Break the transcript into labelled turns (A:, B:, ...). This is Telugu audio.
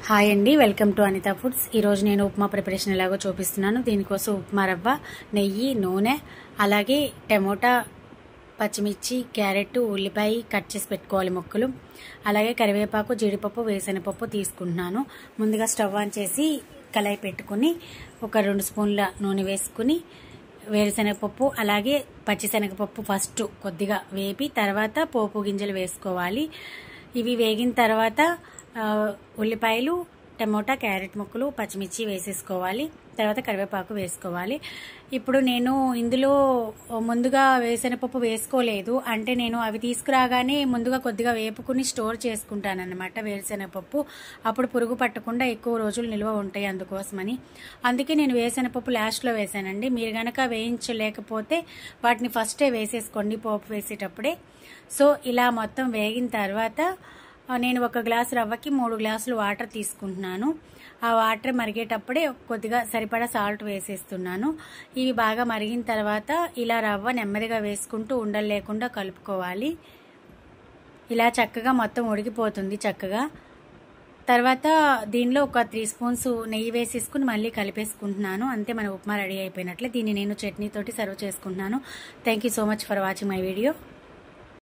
A: హాయ్ అండి, వెల్కమ్ టు అనితా ఫుడ్స్. ఈరోజు నేను ఉప్మా ప్రిపరేషన్ ఎలాగో చూపిస్తున్నాను. దీనికోసం ఉప్మా రవ్వ, నెయ్యి, నూనె, అలాగే టమోటా, పచ్చిమిర్చి, క్యారెట్, ఉల్లిపాయ కట్ చేసి పెట్టుకోవాలి ముక్కలు. అలాగే కరివేపాకు, జీడిపప్పు, వేరుశనగపప్పు తీసుకుంటున్నాను. ముందుగా స్టవ్ ఆన్ చేసి కళాయి పెట్టుకుని ఒక 2 స్పూన్ల నూనె వేసుకుని వేరుశనగపప్పు అలాగే పచ్చిశనగపప్పు ఫస్ట్ కొద్దిగా వేపి తర్వాత పోపు గింజలు వేసుకోవాలి. ఇవి వేగిన తర్వాత ఉల్లిపాయలు, టమోటా, క్యారెట్ ముక్కలు, పచ్చిమిర్చి వేసేసుకోవాలి. తర్వాత కరివేపాకు వేసుకోవాలి. ఇప్పుడు నేను ఇందులో ముందుగా వేరుశనగపప్పు వేసుకోలేదు, అంటే నేను అవి తీసుకురాగానే ముందుగా కొద్దిగా వేపుకుని స్టోర్ చేసుకుంటాను అన్నమాట వేరుశనగపప్పు. అప్పుడు పురుగు పట్టకుండా ఎక్కువ రోజులు నిల్వ ఉంటాయి, అందుకోసమని. అందుకే నేను వేరుశనగపప్పు లాస్ట్లో వేసానండి. మీరు గనక వేయించలేకపోతే వాటిని ఫస్టే వేసేసుకోండి పోపు వేసేటప్పుడే. సో ఇలా మొత్తం వేగిన తర్వాత నేను 1 గ్లాసు రవ్వకి 3 గ్లాసులు వాటర్ తీసుకుంటున్నాను. ఆ వాటర్ మరిగేటప్పుడే కొద్దిగా సరిపడా సాల్ట్ వేసేస్తున్నాను. ఇవి బాగా మరిగిన తర్వాత ఇలా రవ్వ నెమ్మదిగా వేసుకుంటూ ఉండలు లేకుండా కలుపుకోవాలి. ఇలా చక్కగా మొత్తం ఉడికిపోతుంది చక్కగా. తర్వాత దీనిలో ఒక 3 స్పూన్స్ నెయ్యి వేసేసుకుని మళ్ళీ కలిపేసుకుంటున్నాను. అంతే మన ఉప్మా రెడీ అయిపోయినట్లే. దీన్ని నేను చట్నీతోటి సర్వ్ చేసుకుంటున్నాను. Thank you so much for watching my video.